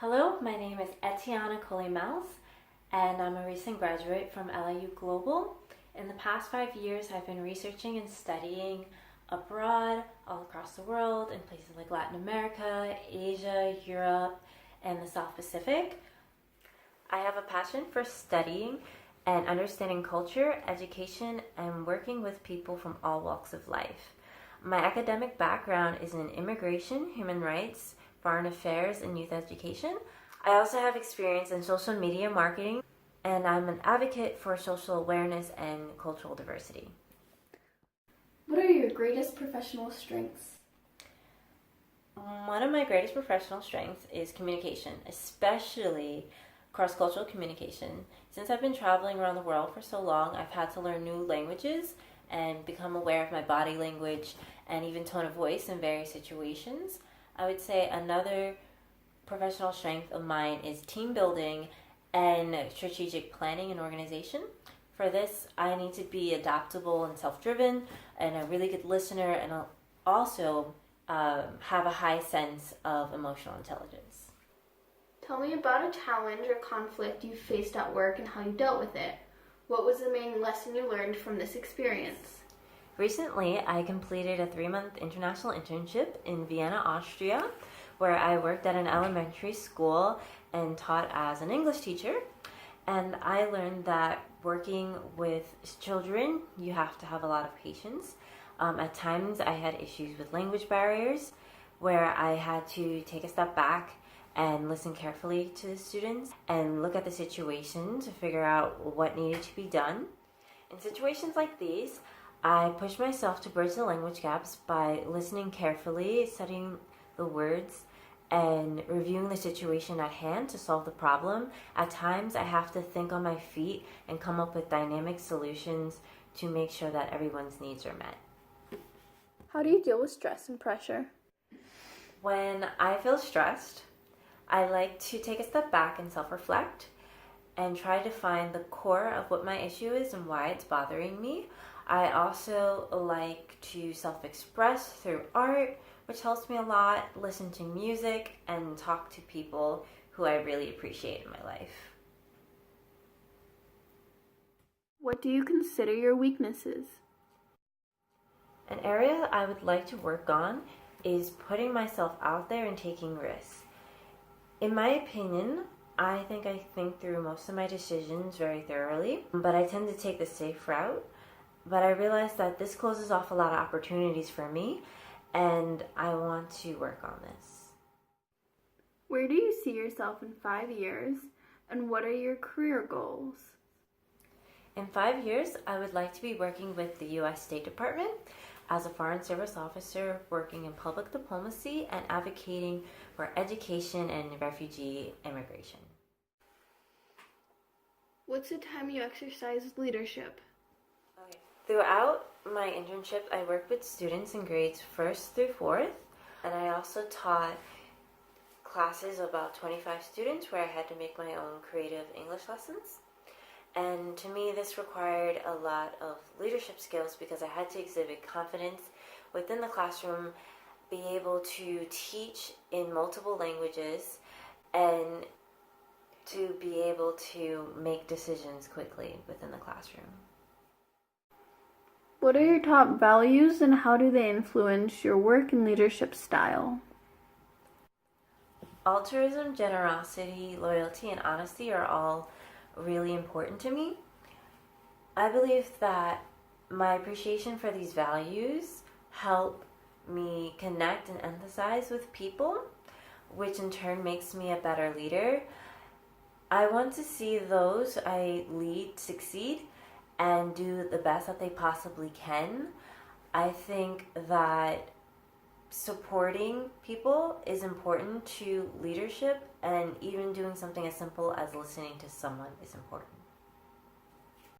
Hello, my name is Etiana Coley Mells, and I'm a recent graduate from LIU Global. In the past 5 years, I've been researching and studying abroad, all across the world, in places like Latin America, Asia, Europe, and the South Pacific. I have a passion for studying and understanding culture, education, and working with people from all walks of life. My academic background is in immigration, human rights, foreign affairs, and youth education. I also have experience in social media marketing, and I'm an advocate for social awareness and cultural diversity. What are your greatest professional strengths? One of my greatest professional strengths is communication, especially cross-cultural communication. Since I've been traveling around the world for so long, I've had to learn new languages and become aware of my body language and even tone of voice in various situations. I would say another professional strength of mine is team building and strategic planning and organization. For this, I need to be adaptable and self-driven and a really good listener, and also have a high sense of emotional intelligence. Tell me about a challenge or conflict you faced at work and how you dealt with it. What was the main lesson you learned from this experience? Recently, I completed a 3-month international internship in Vienna, Austria, where I worked at an elementary school and taught as an English teacher. And I learned that working with children, you have to have a lot of patience. At times, I had issues with language barriers, where I had to take a step back and listen carefully to the students and look at the situation to figure out what needed to be done. In situations like these, I pushed myself to bridge the language gaps by listening carefully, studying the words, and reviewing the situation at hand to solve the problem. At times, I have to think on my feet and come up with dynamic solutions to make sure that everyone's needs are met. How do you deal with stress and pressure? When I feel stressed, I like to take a step back and self-reflect and try to find the core of what my issue is and why it's bothering me. I also like to self-express through art, which helps me a lot, listen to music, and talk to people who I really appreciate in my life. What do you consider your weaknesses? An area I would like to work on is putting myself out there and taking risks. In my opinion, I think through most of my decisions very thoroughly, but I tend to take the safe route. But I realized that this closes off a lot of opportunities for me, and I want to work on this. Where do you see yourself in 5 years, and what are your career goals? In 5 years, I would like to be working with the U.S. State Department as a Foreign Service Officer, working in public diplomacy and advocating for education and refugee immigration. What's the time you exercise leadership? Okay. Throughout my internship, I worked with students in grades 1st through 4th, and I also taught classes of about 25 students where I had to make my own creative English lessons. And to me, this required a lot of leadership skills because I had to exhibit confidence within the classroom, be able to teach in multiple languages, and to be able to make decisions quickly within the classroom. What are your top values and how do they influence your work and leadership style? Altruism, generosity, loyalty, and honesty are all really important to me. I believe that my appreciation for these values help me connect and empathize with people, which in turn makes me a better leader. I want to see those I lead succeed and do the best that they possibly can. I think that supporting people is important to leadership, and even doing something as simple as listening to someone is important.